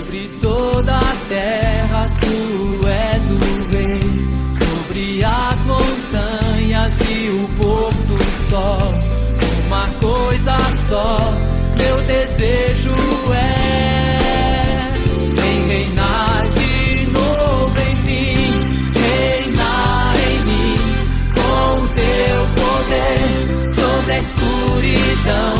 Sobre toda a terra tu és o rei, sobre as montanhas e o pôr do sol. Uma coisa só, meu desejo é: vem reinar de novo em mim, reinar em mim, com o teu poder sobre a escuridão.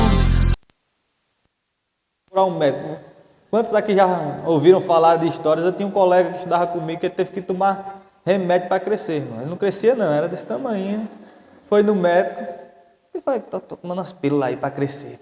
Um médico. Quantos aqui já ouviram falar de histórias? Eu tinha um colega que estudava comigo que ele teve que tomar remédio para crescer, mano. Ele não crescia não, era desse tamanho. Foi no médico e falou: tô tomando umas pílulas aí para crescer.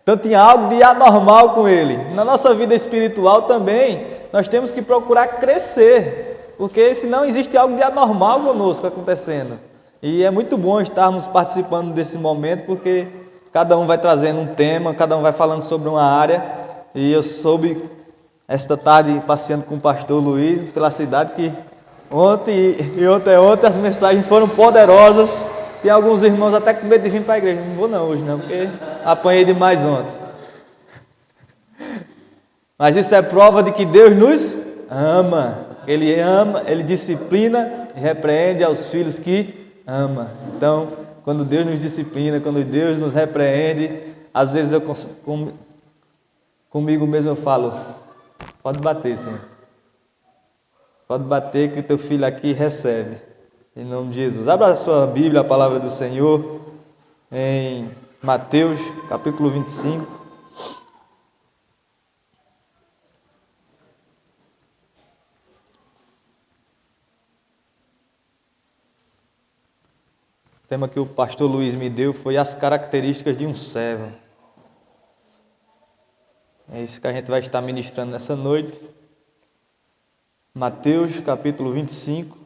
Então tinha algo de anormal com ele. Na nossa vida espiritual também, nós temos que procurar crescer, porque senão existe algo de anormal conosco acontecendo. E é muito bom estarmos participando desse momento, porque cada um vai trazendo um tema, cada um vai falando sobre uma área. E eu soube, esta tarde, passeando com o pastor Luiz pela cidade, que ontem as mensagens foram poderosas. Tem alguns irmãos até com medo de vir para a igreja. Não vou não hoje não, porque apanhei demais ontem. Mas isso é prova de que Deus nos ama. Ele ama, Ele disciplina e repreende aos filhos que ama. Então, quando Deus nos disciplina, quando Deus nos repreende, às vezes eu comigo mesmo eu falo: pode bater, Senhor. Pode bater que o teu filho aqui recebe. Em nome de Jesus. Abra a sua Bíblia, a palavra do Senhor, em Mateus, capítulo 25. O tema que o pastor Luiz me deu foi as características de um servo. É isso que a gente vai estar ministrando nessa noite. Mateus, capítulo 25.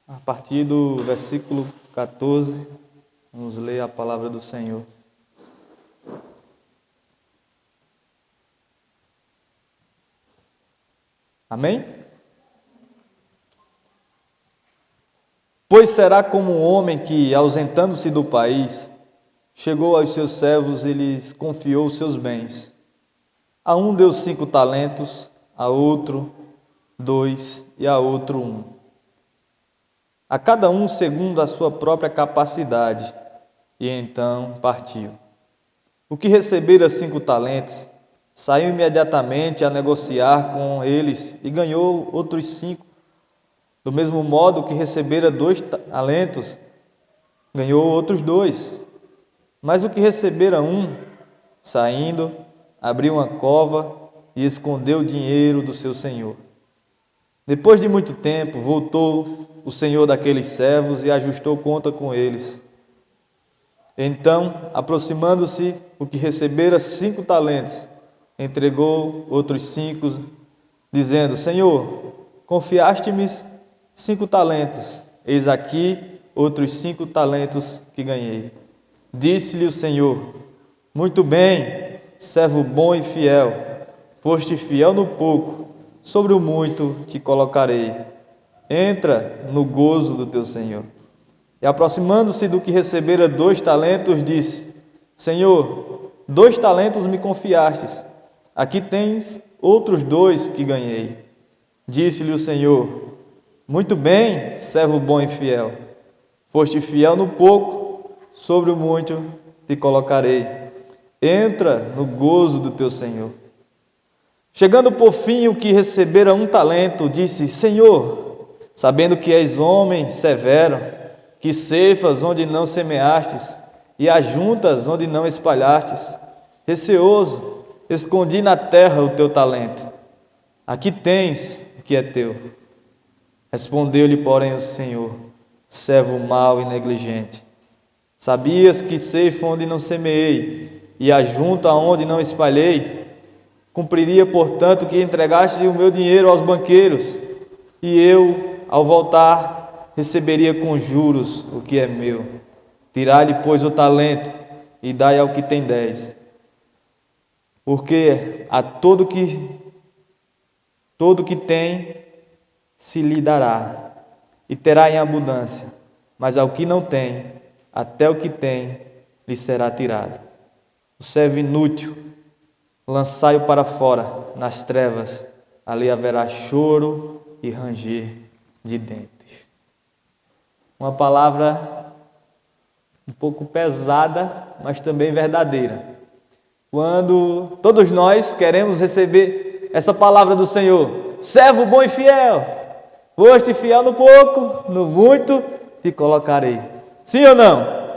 A partir do versículo 14, vamos ler a palavra do Senhor. Amém? Pois será como um homem que, ausentando-se do país, chegou aos seus servos e lhes confiou os seus bens. A um deu 5 talentos, a outro 2 e a outro 1. A cada um segundo a sua própria capacidade, e então partiu. O que recebera 5 talentos, saiu imediatamente a negociar com eles e ganhou outros 5. Do mesmo modo que recebera 2 talentos, ganhou outros 2. Mas o que recebera 1, saindo, abriu uma cova e escondeu o dinheiro do seu senhor. Depois de muito tempo, voltou o senhor daqueles servos e ajustou conta com eles. Então, aproximando-se o que recebera 5 talentos, entregou outros 5, dizendo: Senhor, confiaste-me 5 talentos, eis aqui outros 5 talentos que ganhei. Disse-lhe o Senhor: muito bem, servo bom e fiel, foste fiel no pouco, sobre o muito te colocarei. Entra no gozo do teu Senhor. E aproximando-se do que recebera 2 talentos, disse: Senhor, 2 talentos me confiastes, aqui tens outros 2 que ganhei. Disse-lhe o Senhor: muito bem, servo bom e fiel, foste fiel no pouco, sobre o muito te colocarei. Entra no gozo do teu Senhor. Chegando por fim o que recebera 1 talento, disse: Senhor, sabendo que és homem severo, que ceifas onde não semeastes e ajuntas onde não espalhastes, receoso, escondi na terra o teu talento. Aqui tens o que é teu. Respondeu-lhe, porém, o Senhor: servo mau e negligente. Sabias que ceifo onde não semeei e ajunto aonde não espalhei? Cumpriria, portanto, que entregaste o meu dinheiro aos banqueiros, e eu, ao voltar, receberia com juros o que é meu. Tirai-lhe, pois, o talento e dai ao que tem 10. Porque a todo que tem se lhe dará, e terá em abundância, mas ao que não tem, até o que tem lhe será tirado. o servo inútil, lançai-o para fora, nas trevas, ali haverá choro e ranger de dentes. Uma palavra um pouco pesada, mas também verdadeira. Quando todos nós queremos receber essa palavra do Senhor, servo bom e fiel, foste fiel no pouco, no muito te colocarei. Sim ou não?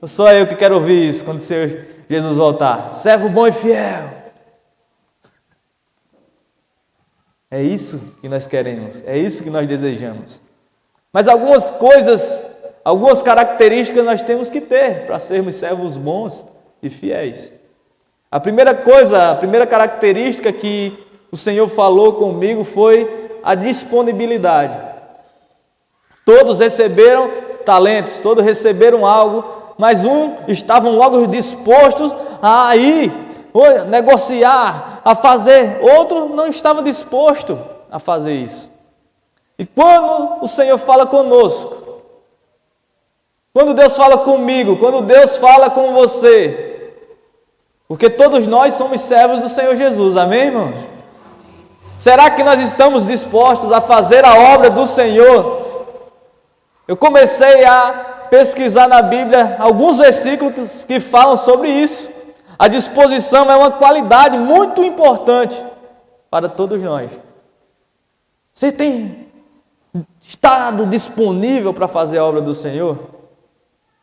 Ou só eu que quero ouvir isso quando o Senhor Jesus voltar? Servo bom e fiel. É isso que nós queremos, é isso que nós desejamos. Mas algumas coisas, algumas características nós temos que ter para sermos servos bons e fiéis. A primeira coisa, a primeira característica que o Senhor falou comigo foi a disponibilidade. Todos receberam talentos, todos receberam algo, mas estavam logo dispostos a ir, negociar, a fazer. Outro não estava disposto a fazer isso. E quando o Senhor fala conosco, quando Deus fala comigo, quando Deus fala com você, porque todos nós somos servos do Senhor Jesus, amém, irmãos? Será que nós estamos dispostos a fazer a obra do Senhor? Eu comecei a pesquisar na Bíblia alguns versículos que falam sobre isso. A disposição é uma qualidade muito importante para todos nós. Você tem estado disponível para fazer a obra do Senhor?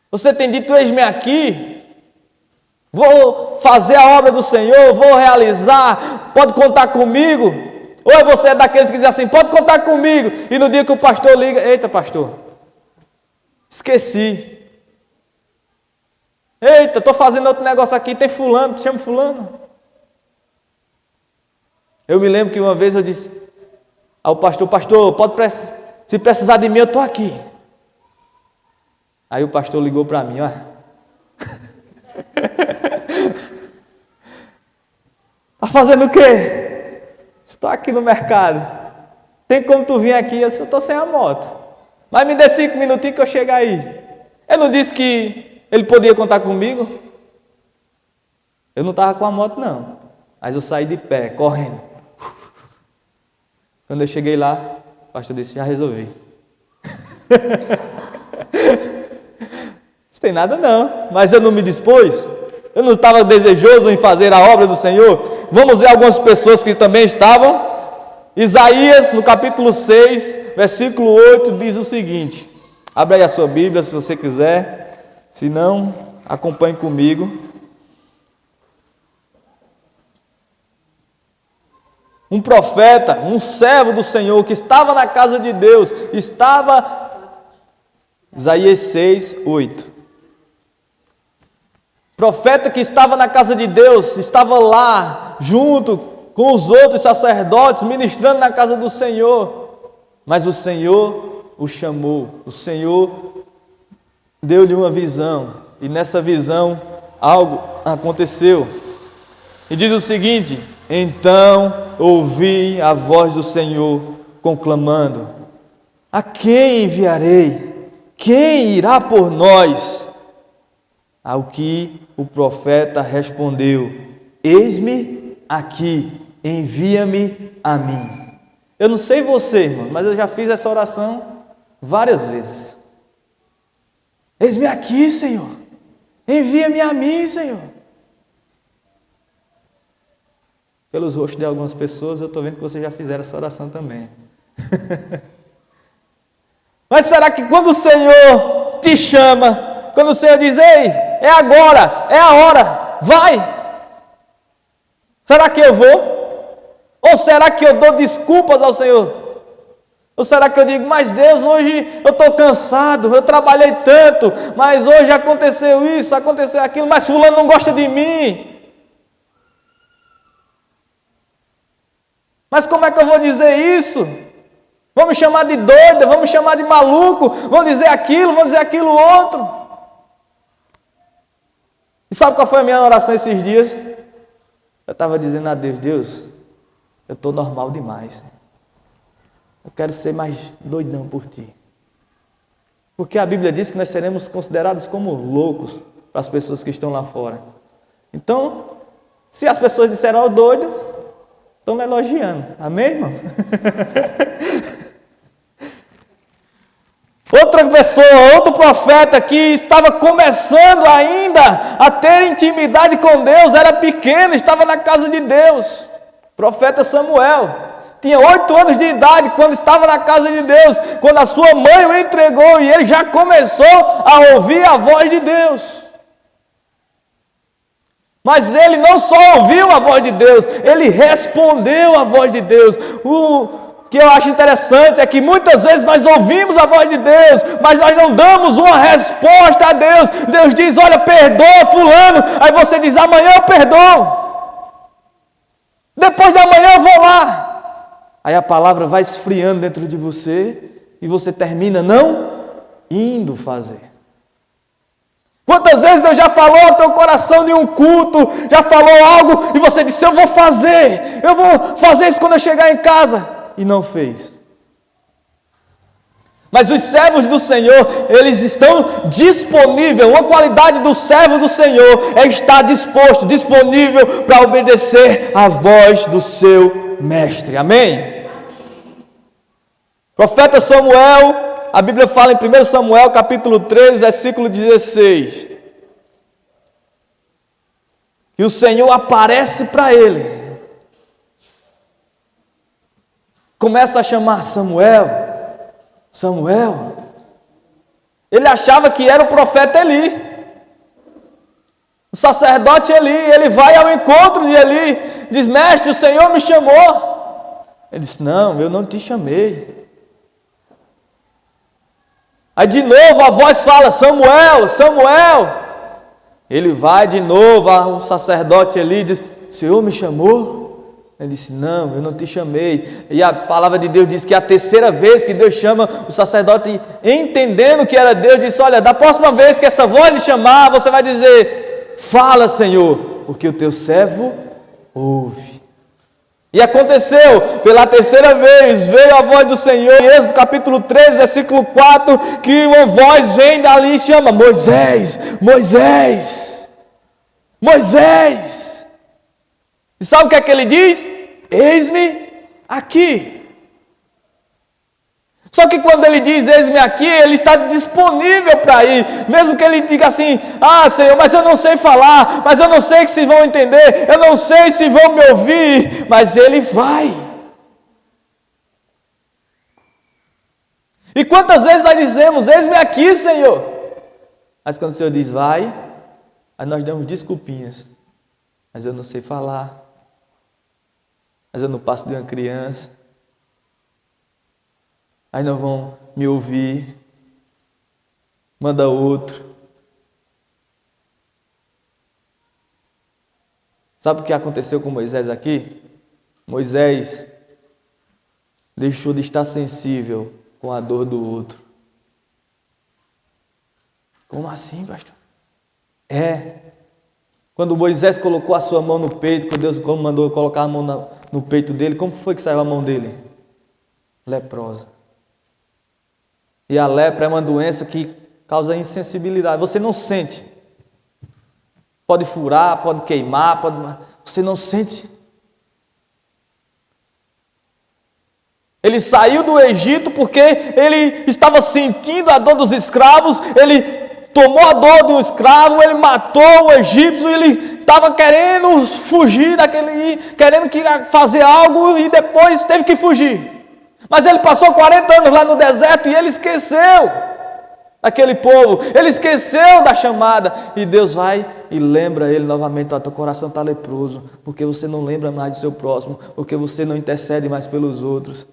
Você tem dito, eis-me aqui, vou fazer a obra do Senhor, vou realizar, pode contar comigo? Ou você é daqueles que dizem assim, pode contar comigo, e no dia que o pastor liga, eita pastor, esqueci. Eita, estou fazendo outro negócio aqui, tem fulano, chama fulano. Eu me lembro que uma vez eu disse ao pastor, se precisar de mim eu estou aqui. Aí o pastor ligou para mim, ó. Está fazendo o quê? Estou aqui no mercado. Tem como tu vir aqui? Eu estou sem a moto. Mas me dê 5 minutinhos que eu chego aí. Eu não disse que ele podia contar comigo? Eu não estava com a moto não. Mas eu saí de pé, correndo. Quando eu cheguei lá, o pastor disse, já resolvi. Não tem nada não. Mas eu não me dispus. Eu não estava desejoso em fazer a obra do Senhor. Vamos ver algumas pessoas que também estavam. Isaías, no capítulo 6, versículo 8, diz o seguinte. Abre aí a sua Bíblia, se você quiser. Se não, acompanhe comigo. Um profeta, um servo do Senhor, que estava na casa de Deus, Isaías 6, 8. Profeta que estava na casa de Deus, estava lá, junto com os outros sacerdotes, ministrando na casa do Senhor. Mas o Senhor o chamou, o Senhor deu-lhe uma visão, e nessa visão algo aconteceu. E diz o seguinte, então ouvi a voz do Senhor conclamando, a quem enviarei? Quem irá por nós? Ao que o profeta respondeu, eis-me aqui, envia-me a mim. Eu não sei você, irmão, mas eu já fiz essa oração várias vezes. Eis-me aqui, Senhor, envia-me a mim, Senhor. Pelos rostos de algumas pessoas, eu estou vendo que vocês já fizeram essa oração também. Mas será que quando o Senhor te chama, quando o Senhor diz, ei, é agora, é a hora, vai. Será que eu vou? Ou será que eu dou desculpas ao Senhor? Ou será que eu digo, mas Deus, hoje eu estou cansado, eu trabalhei tanto, mas hoje aconteceu isso, aconteceu aquilo, mas fulano não gosta de mim. Mas como é que eu vou dizer isso? Vão me chamar de doida, vão me chamar de maluco, vão dizer aquilo outro. E sabe qual foi a minha oração esses dias? Eu estava dizendo a Deus, Deus, eu estou normal demais. Eu quero ser mais doidão por Ti. Porque a Bíblia diz que nós seremos considerados como loucos para as pessoas que estão lá fora. Então, se as pessoas disseram, ó, doido, estão me elogiando. Amém, irmãos? Outra pessoa, outro profeta que estava começando ainda a ter intimidade com Deus, era pequeno, estava na casa de Deus. Profeta Samuel. Tinha 8 anos de idade quando estava na casa de Deus, quando a sua mãe o entregou e ele já começou a ouvir a voz de Deus. Mas ele não só ouviu a voz de Deus, ele respondeu à voz de Deus. O que eu acho interessante é que muitas vezes nós ouvimos a voz de Deus, mas nós não damos uma resposta a Deus. Deus diz, olha, perdoa fulano, aí você diz, amanhã eu perdoo. Depois de amanhã eu vou lá. Aí a palavra vai esfriando dentro de você e você termina não indo fazer. Quantas vezes Deus já falou ao teu coração de um culto, já falou algo e você disse, eu vou fazer isso quando eu chegar em casa. E não fez. Mas os servos do Senhor, eles estão disponíveis. Uma qualidade do servo do Senhor é estar disponível para obedecer à voz do seu mestre. Amém? Profeta Samuel, a Bíblia fala em 1 Samuel capítulo 3, versículo 16, que o Senhor aparece para ele, começa a chamar Samuel, Samuel. Ele achava que era o profeta Eli, o sacerdote Eli. Ele vai ao encontro de Eli, diz, mestre, o Senhor me chamou. Ele disse, não, eu não te chamei. Aí de novo a voz fala, Samuel, Samuel. Ele vai de novo ao sacerdote Eli e diz, o Senhor me chamou? Ele disse, não, eu não te chamei. E a palavra de Deus diz que a terceira vez que Deus chama o sacerdote, entendendo que era Deus, disse, olha, da próxima vez que essa voz lhe chamar, você vai dizer, fala, Senhor, porque o teu servo ouve. E aconteceu, pela terceira vez, veio a voz do Senhor, em Êxodo capítulo 3, versículo 4, que uma voz vem dali e chama, Moisés, Moisés, Moisés. E sabe o que é que ele diz? Eis-me aqui. Só que quando ele diz, eis-me aqui, ele está disponível para ir, mesmo que ele diga assim, ah, Senhor, mas eu não sei falar, mas eu não sei se vão entender, eu não sei se vão me ouvir, mas ele vai. E quantas vezes nós dizemos, eis-me aqui, Senhor, mas quando o Senhor diz, vai, aí nós damos desculpinhas, mas eu não sei falar, mas eu não passo de uma criança, aí não vão me ouvir, manda outro. Sabe o que aconteceu com Moisés aqui? Moisés deixou de estar sensível com a dor do outro. Como assim, pastor? Quando Moisés colocou a sua mão no peito, quando Deus mandou colocar a mão no peito dele, como foi que saiu a mão dele? Leprosa. E a lepra é uma doença que causa insensibilidade. Você não sente. Pode furar, pode queimar, você não sente. Ele saiu do Egito porque ele estava sentindo a dor dos escravos, ele tomou a dor de um escravo, ele matou o egípcio, ele estava querendo fugir querendo fazer algo e depois teve que fugir. Mas ele passou 40 anos lá no deserto e ele esqueceu daquele povo, ele esqueceu da chamada, e Deus vai e lembra ele novamente, teu coração está leproso, porque você não lembra mais do seu próximo, porque você não intercede mais pelos outros,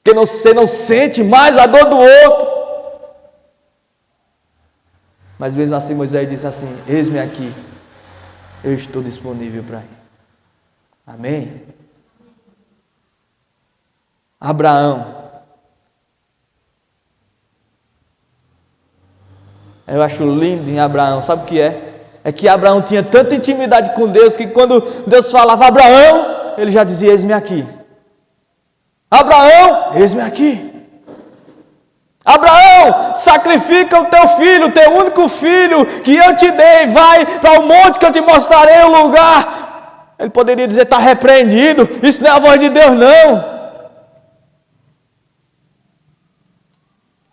porque você não sente mais a dor do outro. Mas mesmo assim Moisés disse assim, eis-me aqui, eu estou disponível para ir. Amém? Abraão, eu acho lindo em Abraão, sabe o que é? É que Abraão tinha tanta intimidade com Deus, que quando Deus falava, Abraão, ele já dizia, eis-me aqui. Abraão, eis-me aqui. Abraão, sacrifica o teu filho, o teu único filho que eu te dei, vai para o monte que eu te mostrarei o lugar. Ele poderia dizer, está repreendido, isso não é a voz de Deus não.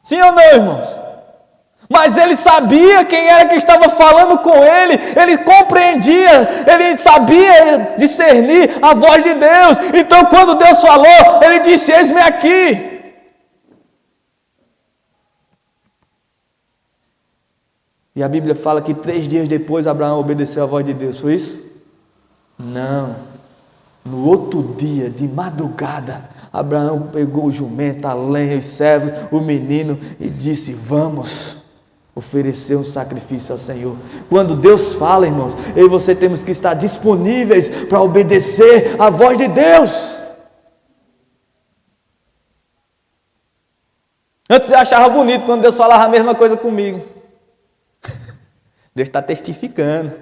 Sim ou não, irmãos? Mas ele sabia quem era que estava falando com ele compreendia, ele sabia discernir a voz de Deus. Então quando Deus falou, ele disse, eis-me aqui. E a Bíblia fala que 3 dias depois Abraão obedeceu a voz de Deus, foi isso? Não. No outro dia, de madrugada, Abraão pegou o jumento, a lenha, os servos, o menino e disse, vamos oferecer um sacrifício ao Senhor. Quando Deus fala, irmãos, eu e você temos que estar disponíveis para obedecer a voz de Deus. Antes eu achava bonito quando Deus falava a mesma coisa comigo. Deus está testificando.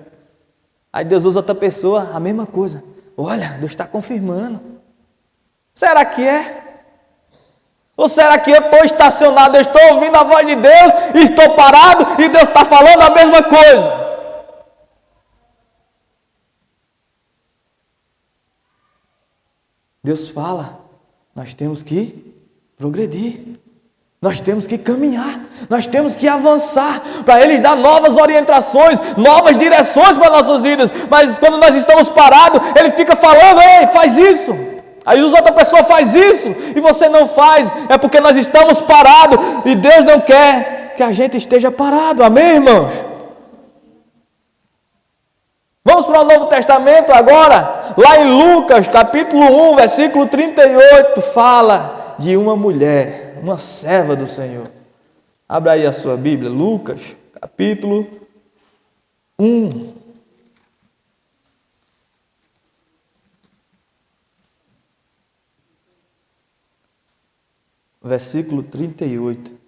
Aí Deus usa outra pessoa, a mesma coisa. Olha, Deus está confirmando. Será que é? Ou será que eu estou estacionado, eu estou ouvindo a voz de Deus, e estou parado e Deus está falando a mesma coisa? Deus fala, nós temos que progredir. Nós temos que caminhar, nós temos que avançar, para Ele dar novas orientações, novas direções para nossas vidas. Mas quando nós estamos parados, Ele fica falando, ei, faz isso. Aí outra pessoa faz isso, e você não faz, é porque nós estamos parados, e Deus não quer que a gente esteja parado, amém, irmãos? Vamos para o Novo Testamento agora, lá em Lucas, capítulo 1, versículo 38, fala de uma mulher, uma serva do Senhor. Abra aí a sua Bíblia, Lucas, capítulo 1. Versículo 38.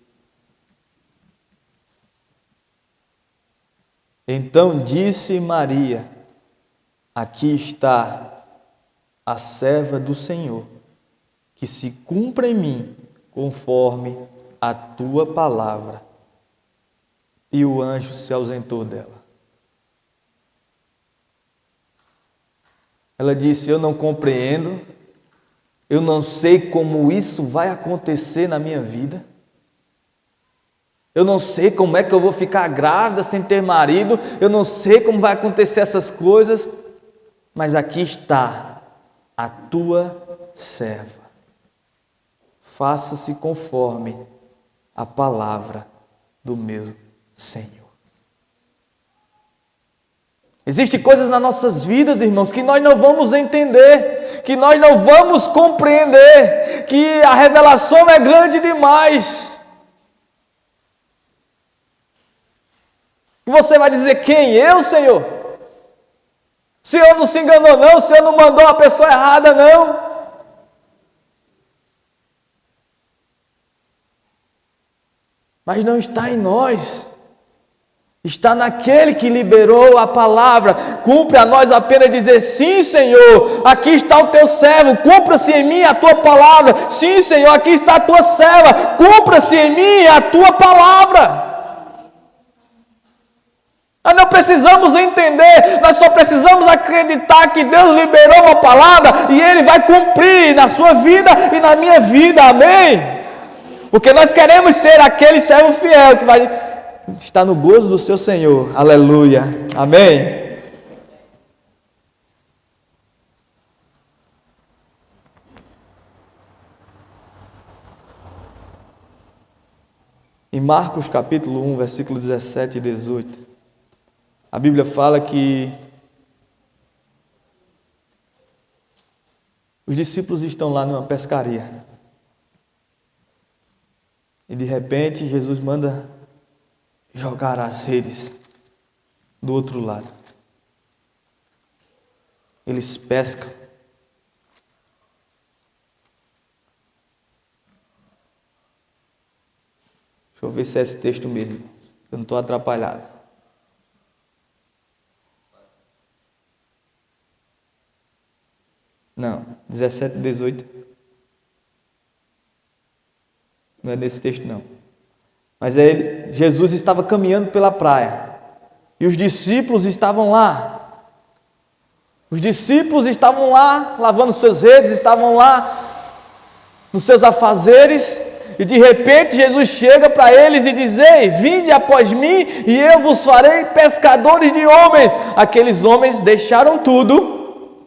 Então disse Maria, aqui está a serva do Senhor, que se cumpra em mim conforme a tua palavra. E o anjo se ausentou dela. Ela disse, eu não compreendo, eu não sei como isso vai acontecer na minha vida. Eu não sei como é que eu vou ficar grávida sem ter marido. Eu não sei como vai acontecer essas coisas. Mas aqui está a tua serva. Faça-se conforme a palavra do meu Senhor. Existem coisas nas nossas vidas, irmãos, que nós não vamos entender, que nós não vamos compreender, que a revelação é grande demais. Você vai dizer, quem? Eu, Senhor? O Senhor não se enganou não, o Senhor não mandou a pessoa errada não. Mas não está em nós, está naquele que liberou a palavra. Cumpre a nós apenas dizer, sim, Senhor, aqui está o teu servo, cumpra-se em mim a tua palavra. Sim, Senhor, aqui está a tua serva, cumpra-se em mim a tua palavra. Nós não precisamos entender, nós só precisamos acreditar que Deus liberou uma palavra e Ele vai cumprir na sua vida e na minha vida, amém? Porque nós queremos ser aquele servo fiel que vai estar no gozo do seu Senhor. Aleluia. Amém. Em Marcos capítulo 1, versículo 17 e 18, a Bíblia fala que os discípulos estão lá numa pescaria. E de repente Jesus manda jogar as redes do outro lado. Eles pescam. Deixa eu ver se é esse texto mesmo. Eu não estou atrapalhado. Não, 17 e 18. Não é desse texto não. Mas Jesus estava caminhando pela praia e os discípulos estavam lá. Os discípulos estavam lá lavando suas redes, estavam lá nos seus afazeres, e de repente Jesus chega para eles e diz: ei, vinde após mim e eu vos farei pescadores de homens. Aqueles homens deixaram tudo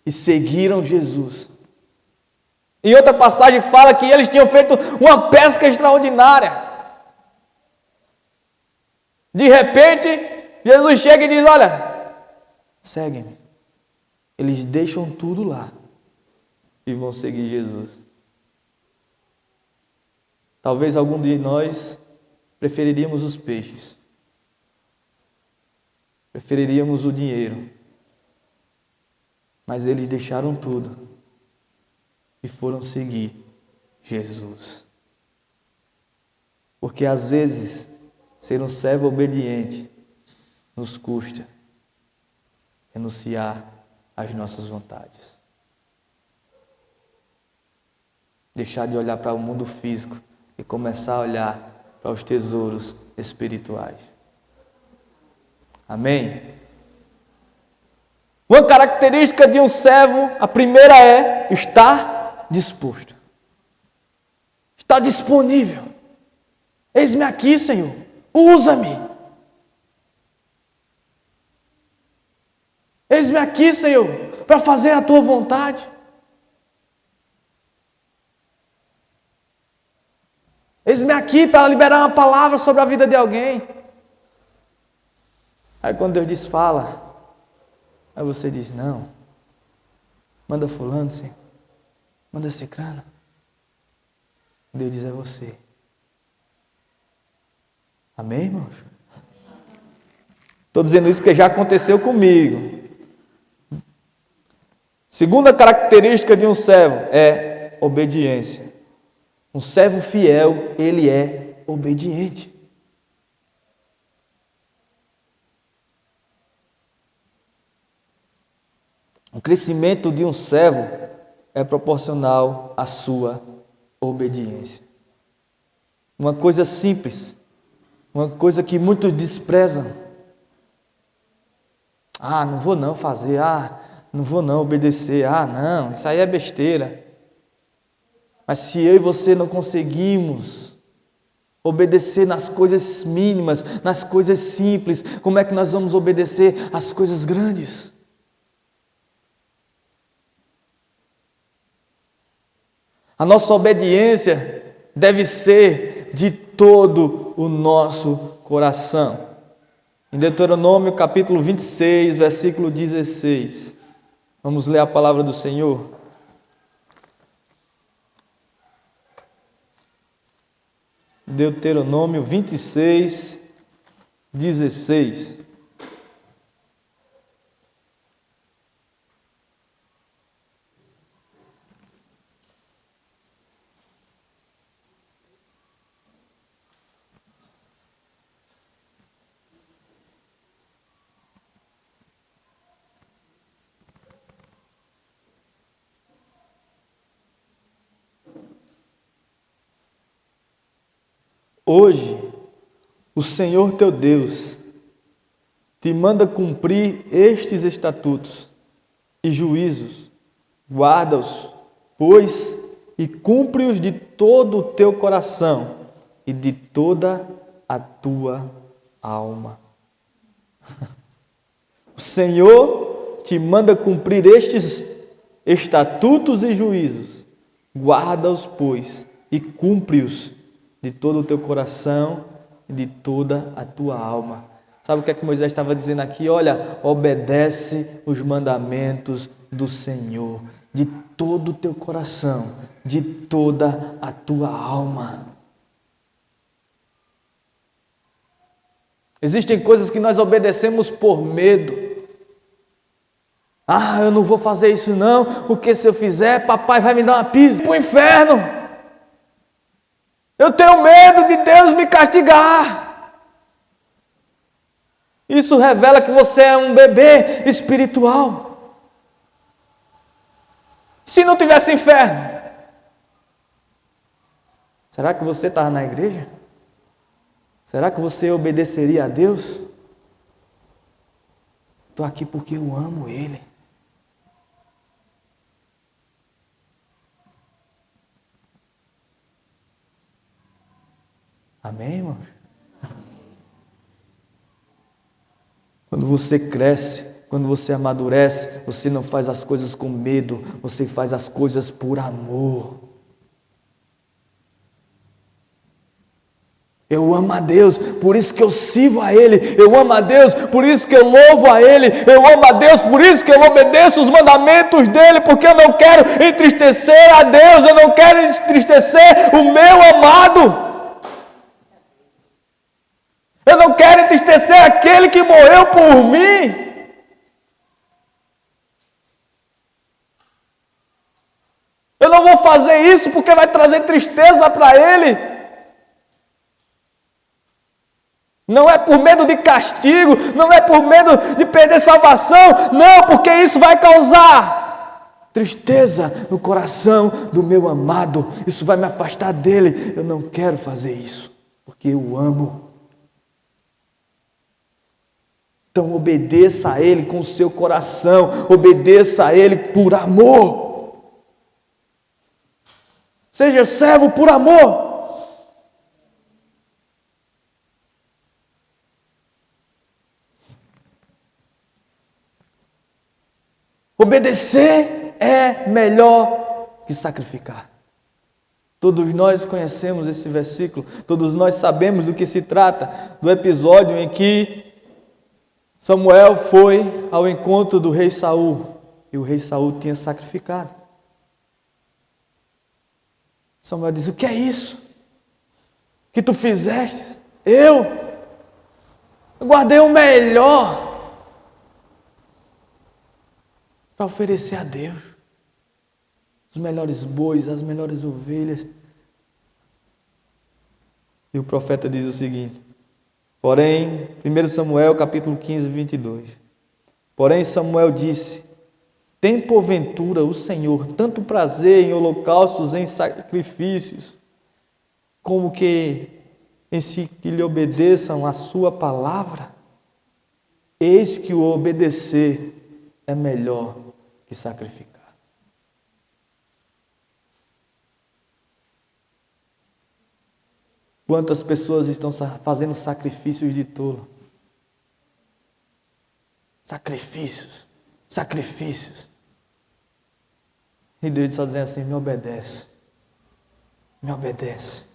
e seguiram Jesus. Em outra passagem fala que eles tinham feito uma pesca extraordinária. De repente, Jesus chega e diz: olha, segue-me. Eles deixam tudo lá e vão seguir Jesus. Talvez algum de nós preferiríamos os peixes, preferiríamos o dinheiro, mas eles deixaram tudo e foram seguir Jesus. Porque às vezes ser um servo obediente nos custa renunciar às nossas vontades. Deixar de olhar para o mundo físico e começar a olhar para os tesouros espirituais. Amém? Uma característica de um servo, a primeira é estar disposto. Está disponível. Eis-me aqui, Senhor. Usa-me. Eis-me aqui, Senhor, para fazer a tua vontade. Eis-me aqui para liberar uma palavra sobre a vida de alguém. Aí quando Deus diz fala, aí você diz não. Manda fulano, Senhor. Manda ciclano. Deus diz é você. Amém, irmãos? Estou dizendo isso porque já aconteceu comigo. Segunda característica de um servo é obediência. Um servo fiel, ele é obediente. O crescimento de um servo é proporcional à sua obediência. Uma coisa simples, uma coisa que muitos desprezam. Não vou não fazer, não vou não obedecer, não, isso aí é besteira. Mas se eu e você não conseguimos obedecer nas coisas mínimas, nas coisas simples, como é que nós vamos obedecer às coisas grandes? A nossa obediência deve ser de todo o nosso coração. Em Deuteronômio capítulo 26, versículo 16. Vamos ler a palavra do Senhor. Deuteronômio 26, 16. Hoje, o Senhor teu Deus te manda cumprir estes estatutos e juízos, guarda-os, pois, e cumpre-os de todo o teu coração e de toda a tua alma. O Senhor te manda cumprir estes estatutos e juízos, guarda-os, pois, e cumpre-os de todo o teu coração e de toda a tua alma. Sabe o que é que Moisés estava dizendo aqui? Olha, obedece os mandamentos do Senhor de todo o teu coração, de toda a tua alma. Existem coisas que nós obedecemos por medo. Eu não vou fazer isso não, porque se eu fizer, papai vai me dar uma pisa para o inferno. Eu tenho medo de Deus me castigar. Isso revela que você é um bebê espiritual. Se não tivesse inferno, será que você estava na igreja? Será que você obedeceria a Deus? Estou aqui porque eu amo Ele. Amém, irmão? Quando você cresce, quando você amadurece, você não faz as coisas com medo, você faz as coisas por amor. Eu amo a Deus, por isso que eu sirvo a Ele. Eu amo a Deus, por isso que eu louvo a Ele. Eu amo a Deus, por isso que eu obedeço os mandamentos dEle, porque eu não quero entristecer a Deus, eu não quero entristecer o meu amado. Eu não quero entristecer aquele que morreu por mim. Eu não vou fazer isso porque vai trazer tristeza para Ele. Não é por medo de castigo, não é por medo de perder salvação, não, porque isso vai causar tristeza no coração do meu amado. Isso vai me afastar dele. Eu não quero fazer isso, porque eu amo. Então obedeça a Ele com o seu coração, obedeça a Ele por amor. Seja servo por amor. Obedecer é melhor que sacrificar. Todos nós conhecemos esse versículo, todos nós sabemos do que se trata, do episódio em que Samuel foi ao encontro do rei Saul, e o rei Saul tinha sacrificado. Samuel diz: o que é isso que tu fizeste? Eu guardei o melhor para oferecer a Deus. Os melhores bois, as melhores ovelhas. E o profeta diz o seguinte, porém, 1 Samuel capítulo 15, 22. Porém Samuel disse: tem porventura o Senhor tanto prazer em holocaustos, em sacrifícios, como que em si que lhe obedeçam a sua palavra? Eis que o obedecer é melhor que sacrificar. Quantas pessoas estão fazendo sacrifícios de tolo? Sacrifícios. E Deus está dizendo assim: me obedece. Me obedece.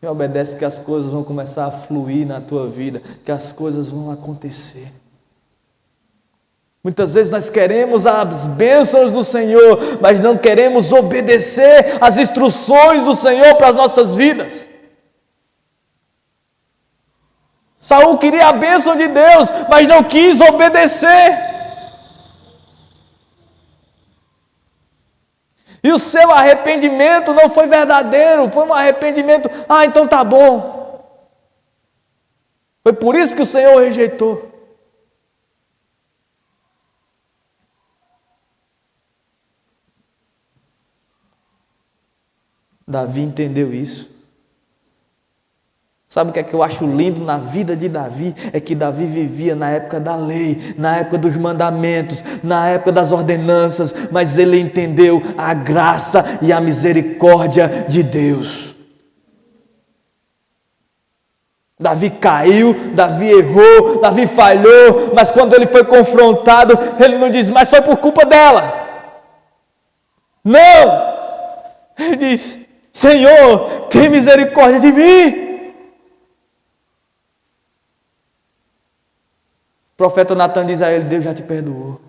Me obedece que as coisas vão começar a fluir na tua vida, que as coisas vão acontecer. Muitas vezes nós queremos as bênçãos do Senhor, mas não queremos obedecer às instruções do Senhor para as nossas vidas. Saul queria a bênção de Deus, mas não quis obedecer. E o seu arrependimento não foi verdadeiro, foi um arrependimento, então tá bom. Foi por isso que o Senhor o rejeitou. Davi entendeu isso. Sabe o que é que eu acho lindo na vida de Davi? É que Davi vivia na época da lei, na época dos mandamentos, na época das ordenanças, mas ele entendeu a graça e a misericórdia de Deus. Davi caiu, Davi errou, Davi falhou, mas quando ele foi confrontado, ele não diz: mas foi por culpa dela. Não! Ele diz: Senhor, tem misericórdia de mim. O profeta Natan diz a ele: Deus já te perdoou,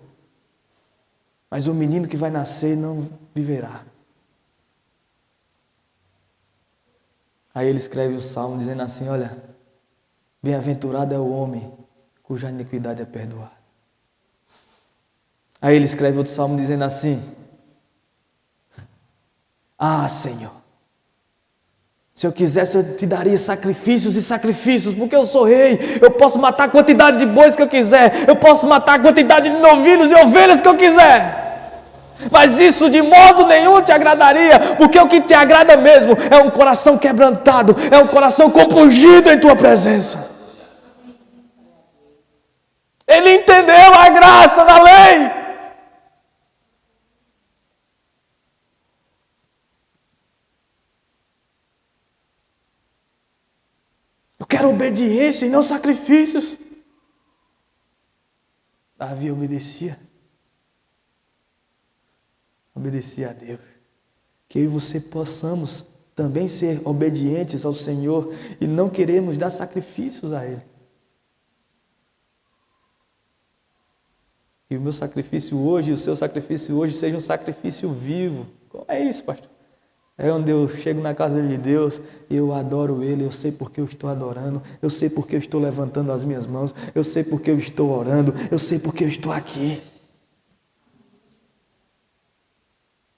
mas o menino que vai nascer não viverá. Aí ele escreve o salmo dizendo assim: olha, bem-aventurado é o homem cuja iniquidade é perdoada. Aí ele escreve outro salmo dizendo assim: Senhor, se eu quisesse eu te daria sacrifícios e sacrifícios, porque eu sou rei, eu posso matar a quantidade de bois que eu quiser, eu posso matar a quantidade de novilhos e ovelhas que eu quiser, Mas isso de modo nenhum te agradaria, porque o que te agrada mesmo é um coração quebrantado, é um coração compungido em tua presença. Ele entendeu a graça da lei. Eu quero obediência e não sacrifícios. Davi obedecia a Deus. Que eu e você possamos também ser obedientes ao Senhor e não queremos dar sacrifícios a Ele. Que o meu sacrifício hoje e o seu sacrifício hoje seja um sacrifício vivo. Como é isso, pastor? É onde eu chego na casa de Deus, eu adoro Ele, eu sei porque eu estou adorando, eu sei porque eu estou levantando as minhas mãos, eu sei porque eu estou orando, eu sei porque eu estou aqui.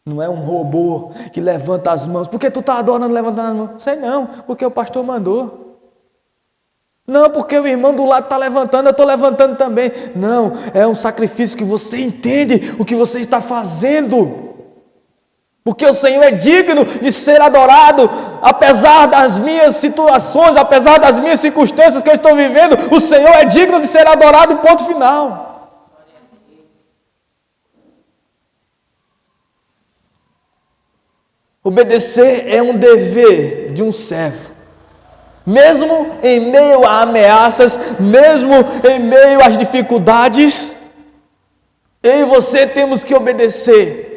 Não é um robô que levanta as mãos. Por que tu está adorando levantando as mãos? Sei não, porque o pastor mandou. Não, porque o irmão do lado está levantando, eu estou levantando também. Não, é um sacrifício que você entende o que você está fazendo. Porque o Senhor é digno de ser adorado, apesar das minhas situações, apesar das minhas circunstâncias que eu estou vivendo, o Senhor é digno de ser adorado, ponto final. Obedecer é um dever de um servo. Mesmo em meio a ameaças, mesmo em meio às dificuldades, eu e você temos que obedecer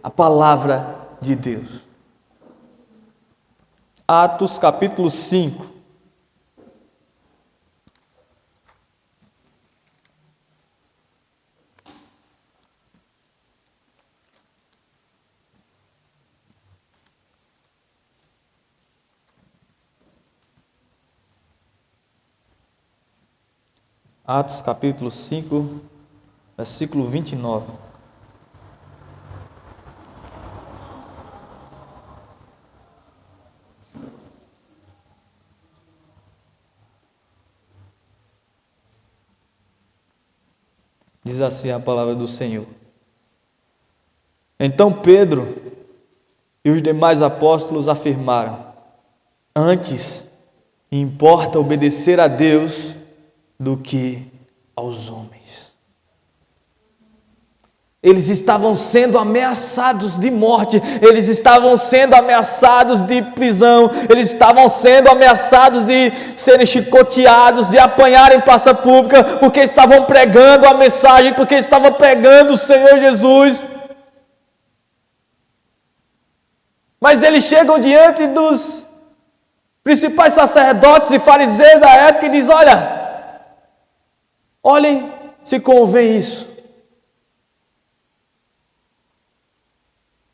a palavra de Deus. Atos capítulo 5. Atos capítulo 5, versículo 29. Diz assim a palavra do Senhor. Então Pedro e os demais apóstolos afirmaram: antes importa obedecer a Deus do que aos homens. Eles estavam sendo ameaçados de morte, eles estavam sendo ameaçados de prisão, eles estavam sendo ameaçados de serem chicoteados, de apanhar em praça pública, porque estavam pregando a mensagem, porque estavam pregando o Senhor Jesus. Mas eles chegam diante dos principais sacerdotes e fariseus da época e dizem: olhem se convém isso.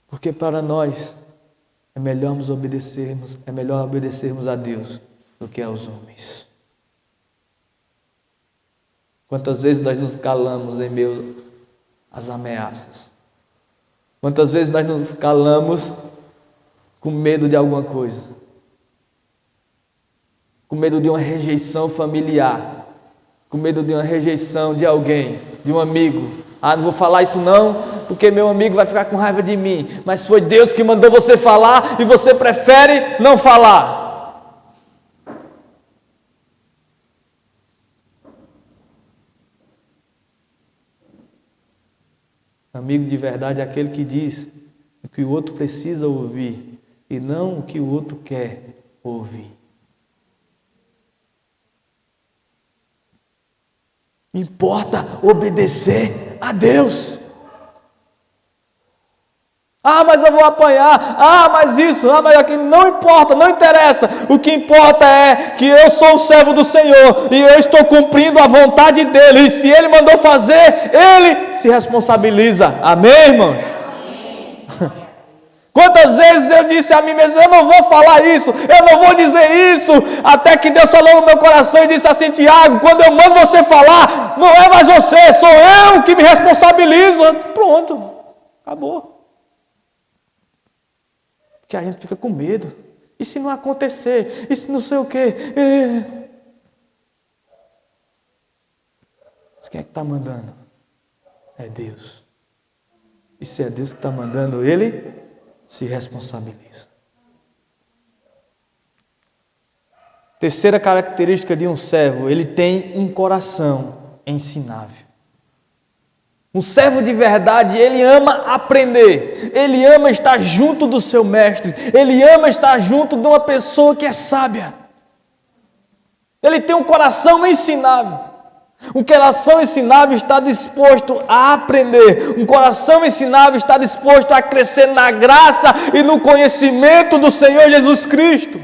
Porque para nós é melhor obedecermos a Deus do que aos homens. Quantas vezes nós nos calamos em meio às ameaças? Quantas vezes nós nos calamos com medo de alguma coisa? Com medo de uma rejeição familiar, com medo de uma rejeição de alguém, de um amigo. Não vou falar isso não, porque meu amigo vai ficar com raiva de mim. Mas foi Deus que mandou você falar e você prefere não falar. Amigo de verdade é aquele que diz o que o outro precisa ouvir e não o que o outro quer ouvir. Importa obedecer a Deus. Mas eu vou apanhar. Mas isso. Mas aquilo. Não importa, não interessa. O que importa é que eu sou o servo do Senhor e eu estou cumprindo a vontade dEle. E se Ele mandou fazer, Ele se responsabiliza. Amém, irmãos? Quantas vezes eu disse a mim mesmo: eu não vou falar isso, eu não vou dizer isso, até que Deus falou no meu coração e disse assim: Tiago, quando eu mando você falar, não é mais você, sou eu que me responsabilizo. Pronto, acabou. Porque a gente fica com medo. E se não acontecer? E se não sei o quê? Quem é que está mandando? É Deus. E se é Deus que está mandando, ele se responsabiliza. Terceira característica de um servo, ele tem um coração ensinável. Um servo de verdade, ele ama aprender, ele ama estar junto do seu mestre, ele ama estar junto de uma pessoa que é sábia. Ele tem um coração ensinável. Um coração ensinável está disposto a aprender. Um coração ensinável está disposto a crescer na graça e no conhecimento do Senhor Jesus Cristo.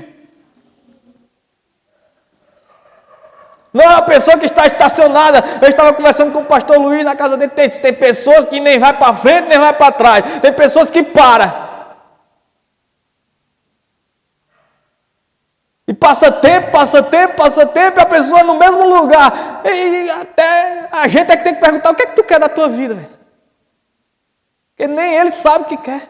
Não é uma pessoa que está estacionada. Eu estava conversando com o pastor Luiz na casa dele. Tem pessoas que nem vai para frente, nem vai para trás. Tem pessoas que param. E passa tempo, e a pessoa no mesmo lugar. E até a gente é que tem que perguntar: o que é que tu quer da tua vida? Véio? Porque nem ele sabe o que quer.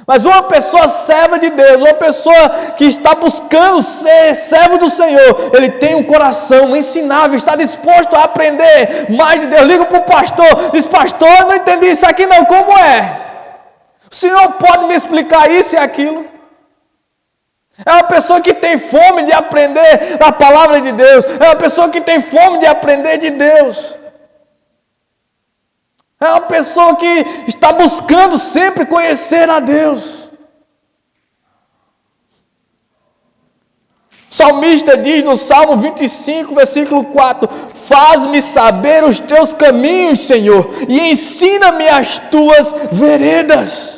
Mas uma pessoa serva de Deus, uma pessoa que está buscando ser servo do Senhor, ele tem um coração ensinável, está disposto a aprender mais de Deus. Liga para o pastor, diz: pastor, eu não entendi isso aqui não, como é? O senhor pode me explicar isso e aquilo? É uma pessoa que tem fome de aprender a palavra de Deus, é uma pessoa que tem fome de aprender de Deus. É uma pessoa que está buscando sempre conhecer a Deus. O salmista diz no Salmo 25, versículo 4: faz-me saber os teus caminhos, Senhor, e ensina-me as tuas veredas.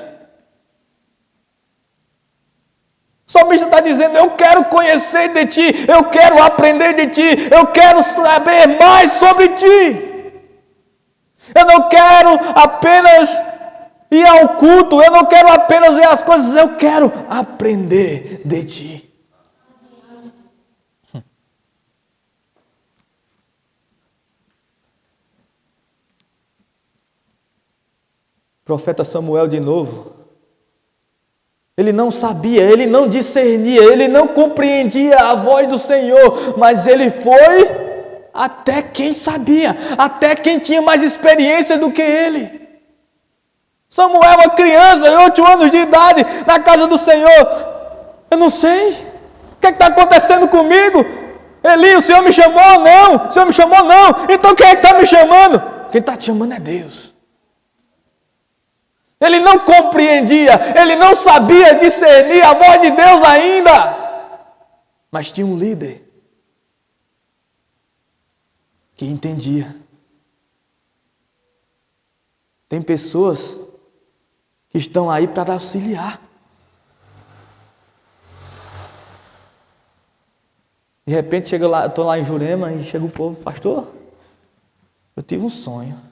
O salmista está dizendo: eu quero conhecer de ti, eu quero aprender de ti, eu quero saber mais sobre ti. Eu não quero apenas ir ao culto, eu não quero apenas ver as coisas, eu quero aprender de ti. O profeta Samuel de novo, ele não sabia, ele não discernia, ele não compreendia a voz do Senhor, mas ele foi até quem sabia, até quem tinha mais experiência do que ele. Samuel, uma criança de 8 anos de idade, na casa do Senhor. Eu não sei, o que está acontecendo comigo? Eli, o Senhor me chamou? Não. O Senhor me chamou? Não. Então quem é que está me chamando? Quem está te chamando é Deus. Ele não compreendia, ele não sabia discernir a voz de Deus ainda, mas tinha um líder que entendia. Tem pessoas que estão aí para auxiliar. De repente chega lá, eu estou lá em Jurema e chega o povo: pastor, eu tive um sonho.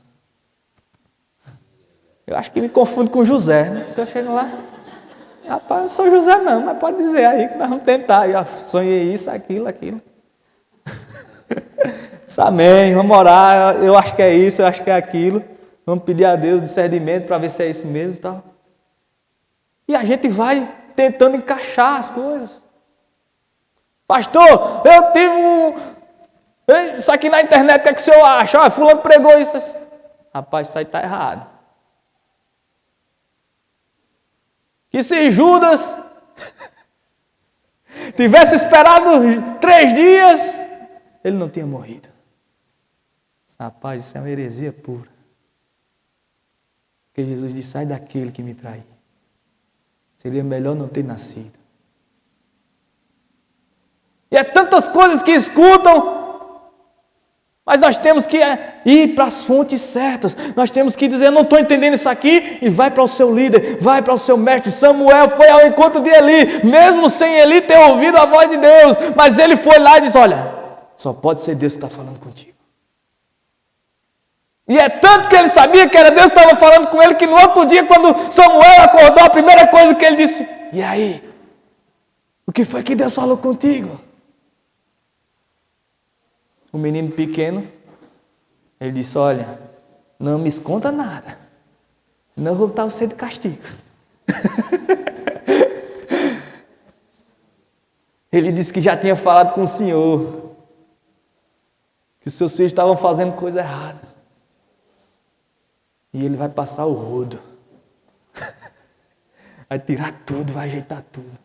Eu acho que me confundo com José, né? Eu chego lá: rapaz, eu não sou José não, mas pode dizer aí que nós vamos tentar. Eu sonhei isso, aquilo. Amém, vamos orar, eu acho que é isso, eu acho que é aquilo. Vamos pedir a Deus discernimento para ver se é isso mesmo e tal. E a gente vai tentando encaixar as coisas. Pastor, eu tive isso aqui na internet, o que é que o senhor acha? Olha, fulano pregou isso. Rapaz, isso aí está errado. Que se Judas tivesse esperado 3 dias, ele não tinha morrido. Rapaz, isso é uma heresia pura. Porque Jesus disse: sai daquele que me traiu. Seria melhor não ter nascido. E é tantas coisas que escutam, mas nós temos que ir para as fontes certas. Nós temos que dizer: eu não estou entendendo isso aqui, e vai para o seu líder, vai para o seu mestre. Samuel foi ao encontro de Eli, mesmo sem Eli ter ouvido a voz de Deus, mas ele foi lá e disse: olha, só pode ser Deus que está falando contigo. E é tanto que ele sabia que era Deus que estava falando com ele, que no outro dia, quando Samuel acordou, a primeira coisa que ele disse: e aí? O que foi que Deus falou contigo? O menino pequeno, ele disse: olha, não me esconda nada, senão eu vou botar você de castigo. Ele disse que já tinha falado com o Senhor, que os seus filhos estavam fazendo coisa errada. E ele vai passar o rodo. Vai tirar tudo, vai ajeitar tudo.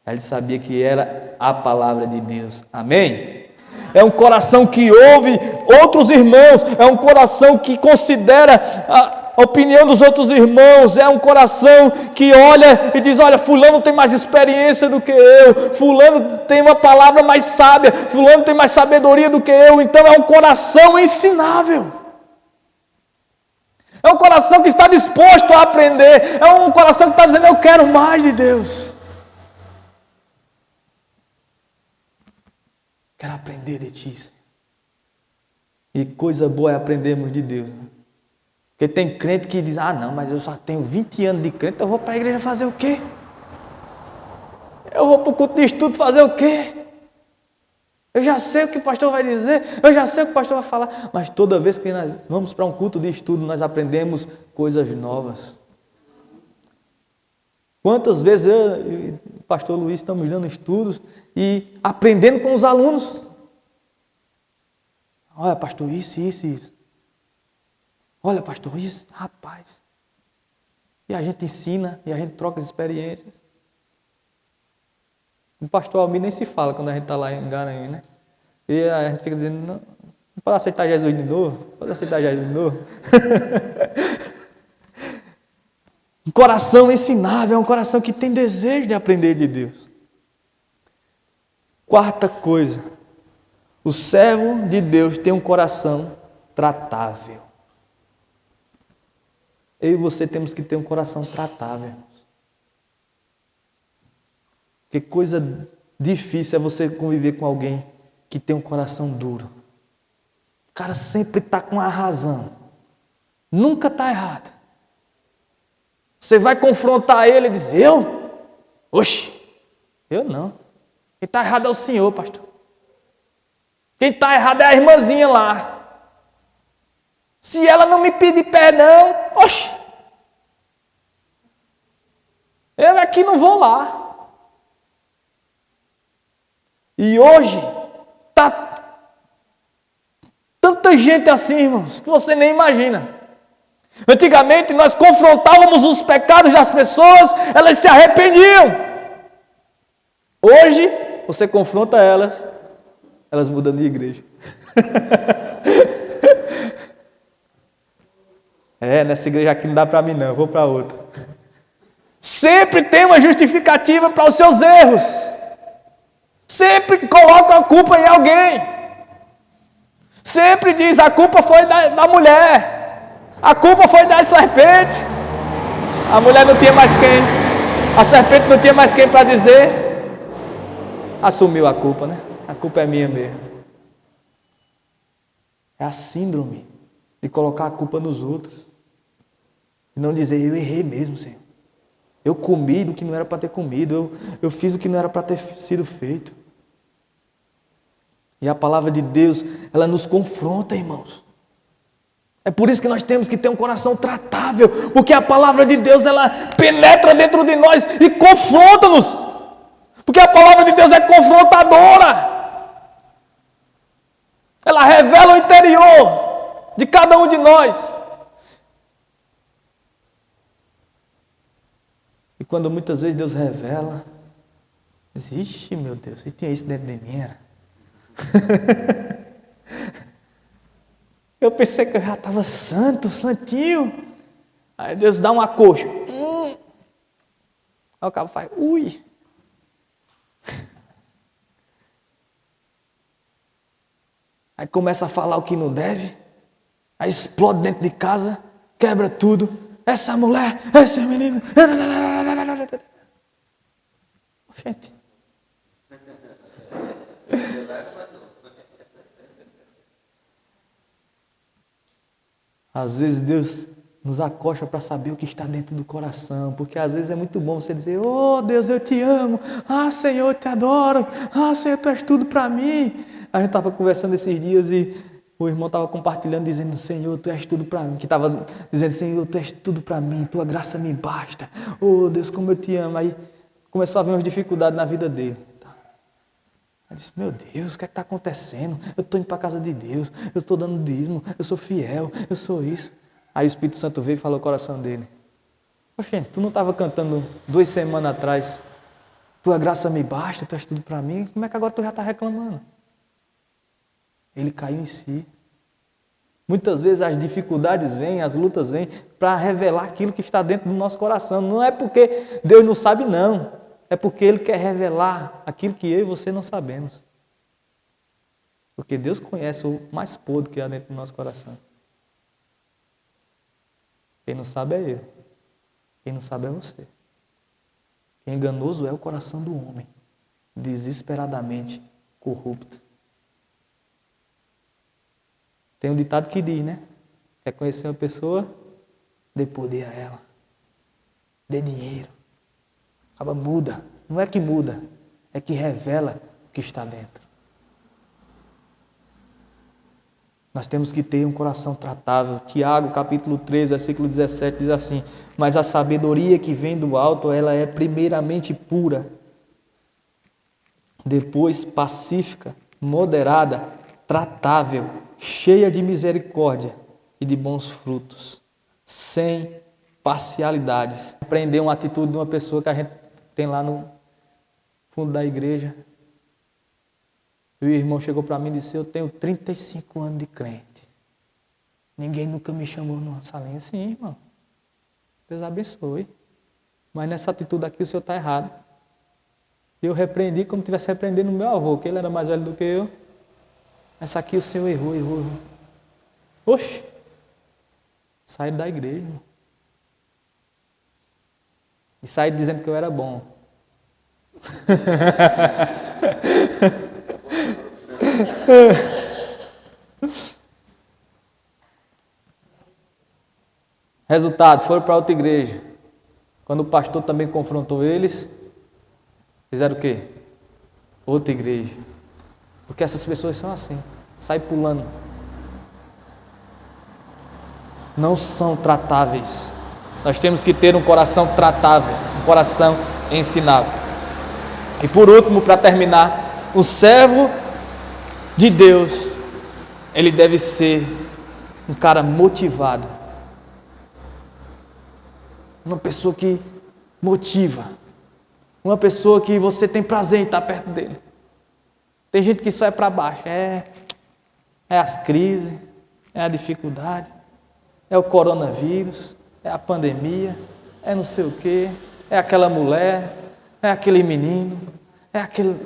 Ele sabia que era a palavra de Deus. Amém? É um coração que ouve outros irmãos. É um coração que considera a opinião dos outros irmãos. É um coração que olha e diz: olha, fulano tem mais experiência do que eu. Fulano tem uma palavra mais sábia. Fulano tem mais sabedoria do que eu. Então é um coração ensinável. É um coração que está disposto a aprender. É um coração que está dizendo: eu quero mais de Deus. Quero aprender de ti, Senhor. E coisa boa é aprendermos de Deus. Porque tem crente que diz: ah não, mas eu só tenho 20 anos de crente, eu vou para a igreja fazer o quê? Eu vou para o culto de estudo fazer o quê? Eu já sei o que o pastor vai dizer, eu já sei o que o pastor vai falar. Mas toda vez que nós vamos para um culto de estudo, nós aprendemos coisas novas. Quantas vezes eu e o pastor Luiz estamos dando estudos e aprendendo com os alunos. Olha, pastor, isso. Olha, pastor, isso, rapaz. E a gente ensina, e a gente troca as experiências. O pastor Almir nem se fala quando a gente está lá em Garanhuns, né? E a gente fica dizendo: não pode aceitar Jesus de novo? Pode aceitar Jesus de novo? Um coração ensinável, é um coração que tem desejo de aprender de Deus. Quarta coisa, o servo de Deus tem um coração tratável. Eu e você temos que ter um coração tratável. Porque coisa difícil é você conviver com alguém que tem um coração duro. O cara sempre está com a razão. Nunca está errado. Você vai confrontar ele e diz: eu? Oxe, eu não. Quem está errado é o senhor, pastor. Quem está errado é a irmãzinha lá. Se ela não me pedir perdão, oxe, eu aqui não vou lá. E hoje está tanta gente assim, irmãos, que você nem imagina. Antigamente nós confrontávamos os pecados das pessoas, elas se arrependiam. Hoje você confronta elas, elas mudam de igreja. Nessa igreja aqui não dá para mim não, eu vou para outra. Sempre tem uma justificativa para os seus erros. Sempre coloca a culpa em alguém. Sempre diz: a culpa foi da mulher. A culpa foi da serpente. A mulher não tinha mais quem. A serpente não tinha mais quem para dizer. Assumiu a culpa, né? A culpa é minha mesmo. É a síndrome de colocar a culpa nos outros. E não dizer: eu errei mesmo, Senhor. Eu comi do que não era para ter comido. Eu fiz o que não era para ter sido feito. E a palavra de Deus, ela nos confronta, irmãos. É por isso que nós temos que ter um coração tratável. Porque a palavra de Deus, ela penetra dentro de nós e confronta-nos. Porque a palavra de Deus é confrontadora. Ela revela o interior de cada um de nós. E quando muitas vezes Deus revela, diz: ixi, meu Deus, e tinha isso dentro de mim, era? Eu pensei que eu já estava santinho. Aí Deus dá uma coxa. Aí o cabo faz: ui. Aí começa a falar o que não deve. Aí explode dentro de casa, quebra tudo. Essa mulher, esse menino. Gente. Às vezes Deus nos acocha para saber o que está dentro do coração, porque às vezes é muito bom você dizer: oh Deus, eu te amo, ah Senhor, eu te adoro, ah Senhor, tu és tudo para mim. A gente estava conversando esses dias e o irmão estava compartilhando, dizendo: Senhor, tu és tudo para mim. Que estava dizendo: Senhor, tu és tudo para mim, tua graça me basta, oh Deus, como eu te amo. Aí começou a haver umas dificuldades na vida dele. Eu disse: meu Deus, o que é que está acontecendo? Eu estou indo para a casa de Deus, eu estou dando dízimo, eu sou fiel, eu sou isso. Aí o Espírito Santo veio e falou no coração dele: Poxa, tu não estava cantando 2 semanas atrás, tua graça me basta, tu és tudo para mim, como é que agora tu já está reclamando? Ele caiu em si. Muitas vezes as dificuldades vêm, as lutas vêm para revelar aquilo que está dentro do nosso coração. Não é porque Deus não sabe, não. É porque Ele quer revelar aquilo que eu e você não sabemos. Porque Deus conhece o mais podre que há dentro do nosso coração. Quem não sabe é eu. Quem não sabe é você. Quem enganoso é o coração do homem, desesperadamente corrupto. Tem um ditado que diz, né? Quer conhecer uma pessoa? Dê poder a ela. Dê dinheiro. Acaba muda. Não é que muda, é que revela o que está dentro. Nós temos que ter um coração tratável. Tiago, capítulo 3, versículo 17, diz assim: Mas a sabedoria que vem do alto, ela é primeiramente pura, depois pacífica, moderada, tratável, cheia de misericórdia e de bons frutos, sem parcialidades. Aprender uma atitude de uma pessoa que a gente tem lá no fundo da igreja. E o irmão chegou para mim e disse: Eu tenho 35 anos de crente. Ninguém nunca me chamou numa salinha. Sim, irmão. Deus abençoe. Mas nessa atitude aqui o senhor está errado. E eu repreendi como se estivesse repreendendo o meu avô, que ele era mais velho do que eu. Essa aqui o senhor errou. Oxe! Saí da igreja, irmão. E saí dizendo que eu era bom. Resultado, foram para outra igreja. Quando o pastor também confrontou eles, fizeram o quê? Outra igreja. Porque essas pessoas são assim, saem pulando. Não são tratáveis. Nós temos que ter um coração tratável, um coração ensinável. E por último, para terminar, o servo de Deus, ele deve ser um cara motivado. Uma pessoa que motiva. Uma pessoa que você tem prazer em estar perto dele. Tem gente que só é para baixo. É as crises, é a dificuldade, é o coronavírus, é a pandemia, é não sei o quê, é aquela mulher, é aquele menino, é aquele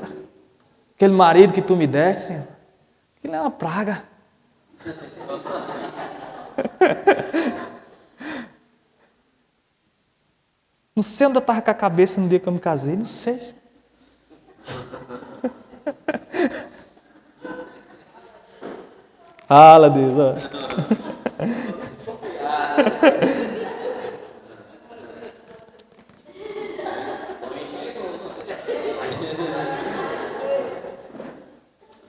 marido que tu me deste, Senhor. Aquilo é uma praga. Não sei onde eu estava com a cabeça no dia que eu me casei, não sei. Fala, Deus.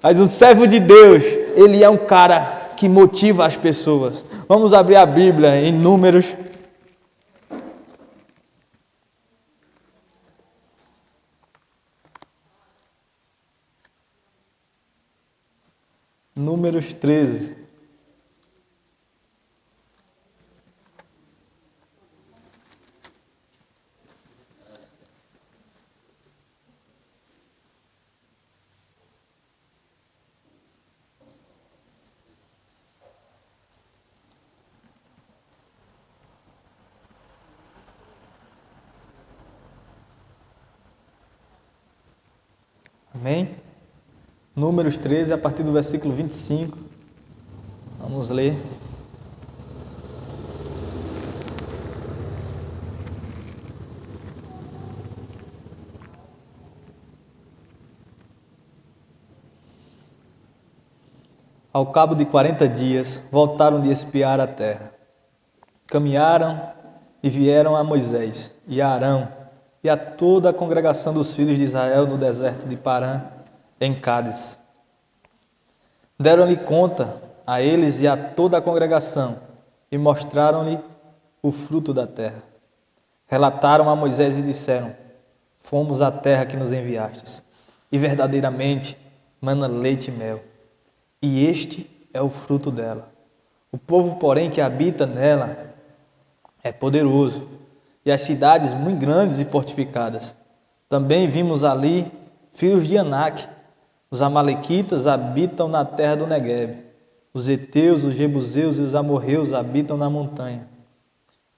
Mas o servo de Deus, ele é um cara que motiva as pessoas. Vamos abrir a Bíblia em Números. Números 13. Amém? Números 13, a partir do versículo 25. Vamos ler. Ao cabo de 40 dias, voltaram de espiar a terra. Caminharam e vieram a Moisés e a Arão e a toda a congregação dos filhos de Israel no deserto de Parã, em Cádiz. Deram-lhe conta a eles e a toda a congregação e mostraram-lhe o fruto da terra. Relataram a Moisés e disseram: Fomos à terra que nos enviastes, e verdadeiramente mana leite e mel, e este é o fruto dela. O povo, porém, que habita nela é poderoso, e as cidades muito grandes e fortificadas. Também vimos ali filhos de Anak. Os amalequitas habitam na terra do Neguebe. Os heteus, os jebuseus e os amorreus habitam na montanha.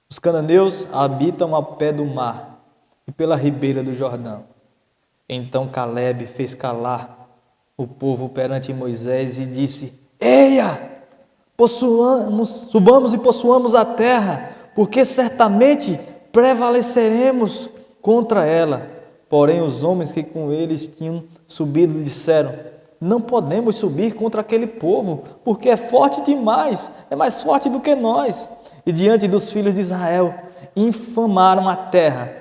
Os cananeus habitam ao pé do mar e pela ribeira do Jordão. Então Calebe fez calar o povo perante Moisés e disse: Eia, subamos e possuamos a terra, porque certamente prevaleceremos contra ela. Porém os homens que com eles tinham subido disseram: não podemos subir contra aquele povo, porque é forte demais, é mais forte do que nós. E diante dos filhos de Israel infamaram a terra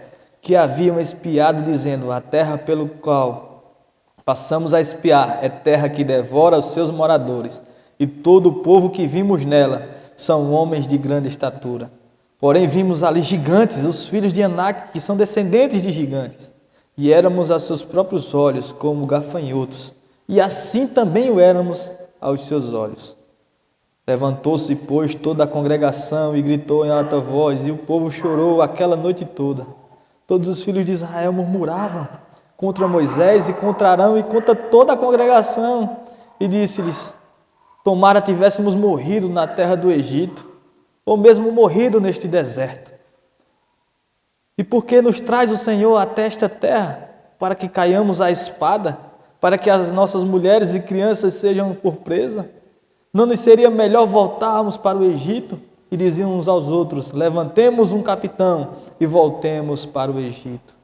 que haviam espiado, dizendo: a terra pelo qual passamos a espiar é terra que devora os seus moradores, e todo o povo que vimos nela são homens de grande estatura. Porém vimos ali gigantes, os filhos de Anak, que são descendentes de gigantes, e éramos a seus próprios olhos como gafanhotos, e assim também o éramos aos seus olhos. Levantou-se, pois, toda a congregação e gritou em alta voz, e o povo chorou aquela noite toda. Todos os filhos de Israel murmuravam contra Moisés e contra Arão e contra toda a congregação, e disse-lhes: tomara tivéssemos morrido na terra do Egito, ou mesmo morrido neste deserto. E por que nos traz o Senhor até esta terra, para que caiamos à espada, para que as nossas mulheres e crianças sejam por presa? Não nos seria melhor voltarmos para o Egito? E diziam uns aos outros: levantemos um capitão e voltemos para o Egito.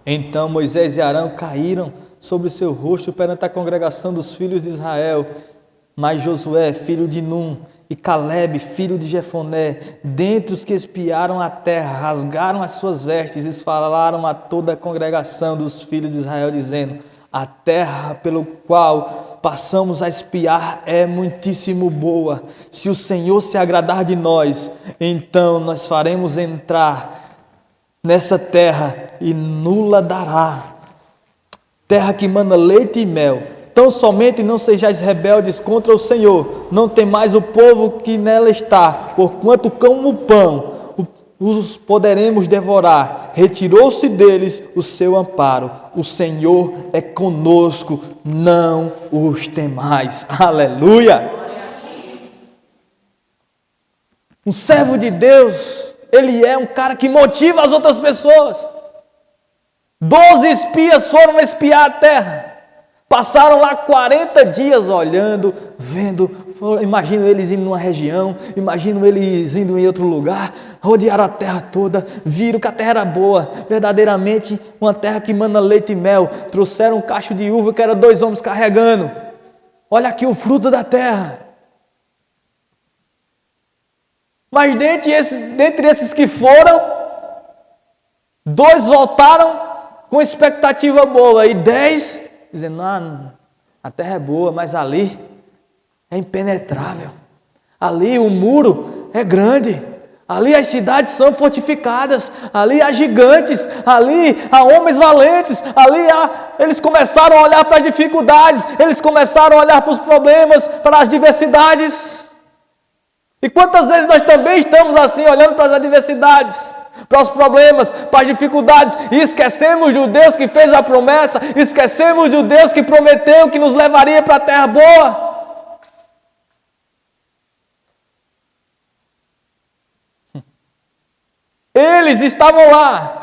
Então Moisés e Arão caíram sobre o seu rosto perante a congregação dos filhos de Israel. Mas Josué, filho de Num, e Calebe, filho de Jefoné, dentre os que espiaram a terra, rasgaram as suas vestes e falaram a toda a congregação dos filhos de Israel, dizendo: a terra pelo qual passamos a espiar é muitíssimo boa. Se o Senhor se agradar de nós, então nós faremos entrar nessa terra e nula dará, terra que mana leite e mel. Tão somente não sejais rebeldes contra o Senhor, não temais o povo que nela está, porquanto como pão os poderemos devorar. Retirou-se deles o seu amparo. O Senhor é conosco, não os temais. Aleluia! Um servo de Deus, ele é um cara que motiva as outras pessoas. 12 espias foram espiar a terra. Passaram lá 40 dias olhando, vendo. Imagino eles indo numa região, imagino eles indo em outro lugar, rodearam a terra toda, viram que a terra era boa, verdadeiramente uma terra que mana leite e mel. Trouxeram um cacho de uva que era 2 homens carregando. Olha aqui o fruto da terra. Mas dentre esses que foram, 2 voltaram com expectativa boa, e 10 dizendo: a terra é boa, mas ali é impenetrável, ali o muro é grande, ali as cidades são fortificadas, ali há gigantes, ali há homens valentes, eles começaram a olhar para as dificuldades, eles começaram a olhar para os problemas, para as adversidades. E quantas vezes nós também estamos assim, olhando para as adversidades, para os problemas, para as dificuldades, e esquecemos do Deus que fez a promessa, esquecemos do Deus que prometeu que nos levaria para a terra boa. Eles estavam lá,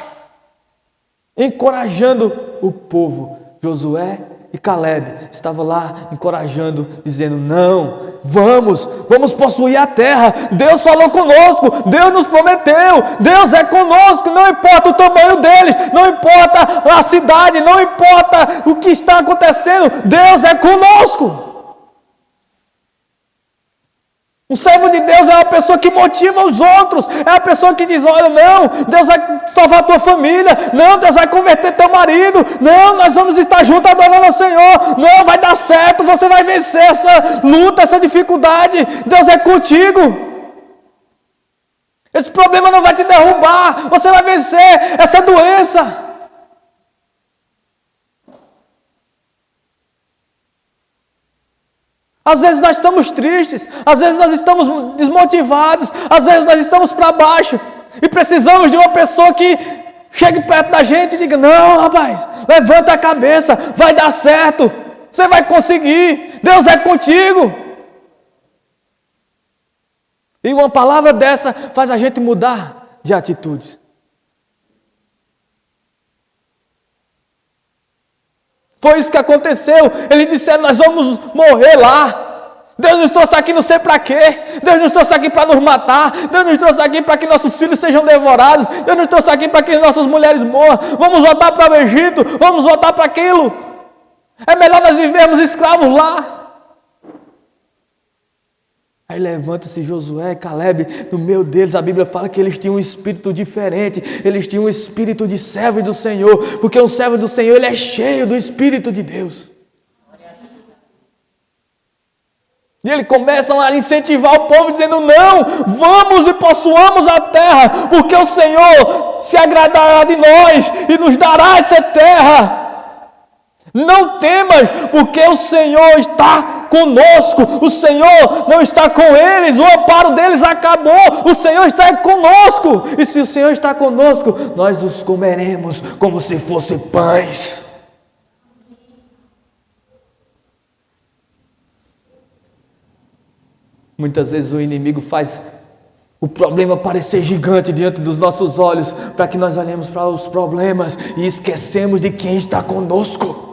encorajando o povo. Josué e Calebe estavam lá encorajando, dizendo: não, vamos possuir a terra. Deus falou conosco, Deus nos prometeu, Deus é conosco, não importa o tamanho deles, não importa a cidade, não importa o que está acontecendo, Deus é conosco. Um servo de Deus é uma pessoa que motiva os outros, é a pessoa que diz: olha, não, Deus vai salvar a tua família, não, Deus vai converter teu marido, não, nós vamos estar juntos adorando ao Senhor, não, vai dar certo, você vai vencer essa luta, essa dificuldade, Deus é contigo, esse problema não vai te derrubar, você vai vencer essa doença. Às vezes nós estamos tristes, às vezes nós estamos desmotivados, às vezes nós estamos para baixo e precisamos de uma pessoa que chegue perto da gente e diga: não, rapaz, levanta a cabeça, vai dar certo, você vai conseguir, Deus é contigo. E uma palavra dessa faz a gente mudar de atitudes. Foi isso que aconteceu. Eles disseram: nós vamos morrer lá. Deus nos trouxe aqui não sei para quê. Deus nos trouxe aqui para nos matar. Deus nos trouxe aqui para que nossos filhos sejam devorados. Deus nos trouxe aqui para que nossas mulheres morram. Vamos voltar para o Egito. Vamos voltar para aquilo. É melhor nós vivermos escravos lá. Aí levanta-se Josué e Caleb, no meio deles a Bíblia fala que eles tinham um espírito diferente, eles tinham um espírito de servo do Senhor, porque um servo do Senhor, ele é cheio do Espírito de Deus. E eles começam a incentivar o povo, dizendo: não, vamos e possuamos a terra, porque o Senhor se agradará de nós e nos dará essa terra. Não temas, porque o Senhor está conosco. O Senhor não está com eles, o amparo deles acabou. O Senhor está conosco. E se o Senhor está conosco, nós os comeremos como se fossem pães. Muitas vezes o inimigo faz o problema parecer gigante diante dos nossos olhos, para que nós olhemos para os problemas e esquecemos de quem está conosco.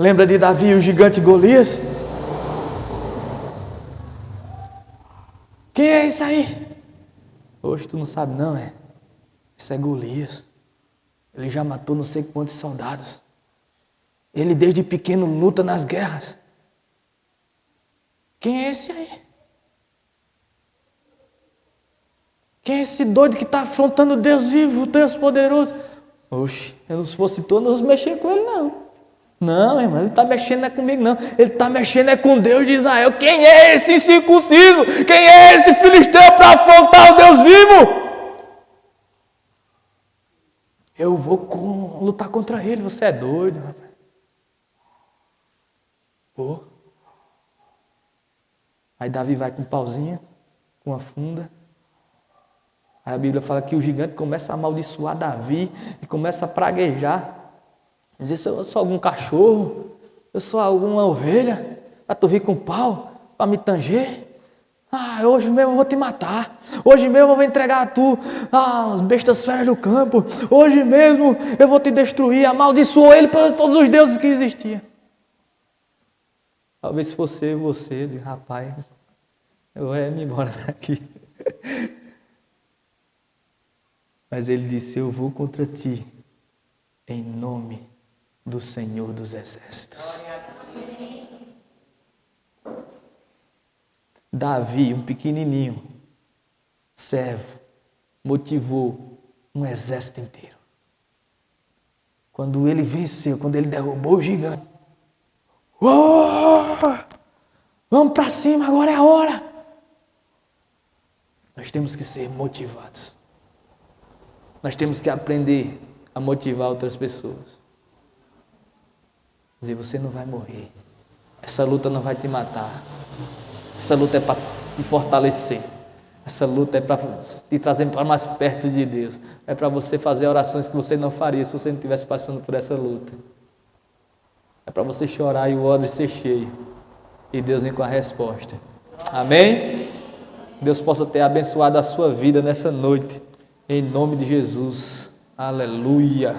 Lembra de Davi e o gigante Golias? Quem é esse aí? Hoje tu não sabe não, é? Esse é Golias. Ele já matou não sei quantos soldados. Ele desde pequeno luta nas guerras. Quem é esse aí? Quem é esse doido que está afrontando Deus vivo, Deus poderoso? Oxe, eu não fosse tu, não mexer com ele não. Não, irmão, ele não está mexendo é comigo não. Ele está mexendo é com Deus de Israel. Quem é esse incircunciso? Quem é esse filisteu para afrontar o Deus vivo? Eu vou lutar contra ele. Você é doido, rapaz. Pô. Aí Davi vai com um pauzinho, com uma funda. Aí a Bíblia fala que o gigante começa a amaldiçoar Davi e começa a praguejar. Dizer: eu sou algum cachorro, eu sou alguma ovelha, para tu vir com pau, para me tanger. Hoje mesmo eu vou te matar. Hoje mesmo eu vou entregar a tu as bestas feras do campo. Hoje mesmo eu vou te destruir. Amaldiçoou ele por todos os deuses que existiam. Talvez se fosse você, de rapaz, eu vou me embora daqui. Mas ele disse: eu vou contra ti, em nome do Senhor dos Exércitos. Davi, um pequenininho, servo, motivou um exército inteiro. Quando ele venceu, quando ele derrubou o gigante, vamos para cima, agora é a hora. Nós temos que ser motivados. Nós temos que aprender a motivar outras pessoas. Dizer: você não vai morrer. Essa luta não vai te matar. Essa luta é para te fortalecer. Essa luta é para te trazer para mais perto de Deus. É para você fazer orações que você não faria se você não estivesse passando por essa luta. É para você chorar e o odre ser cheio. E Deus vem com a resposta. Amém? Deus possa ter abençoado a sua vida nessa noite. Em nome de Jesus. Aleluia.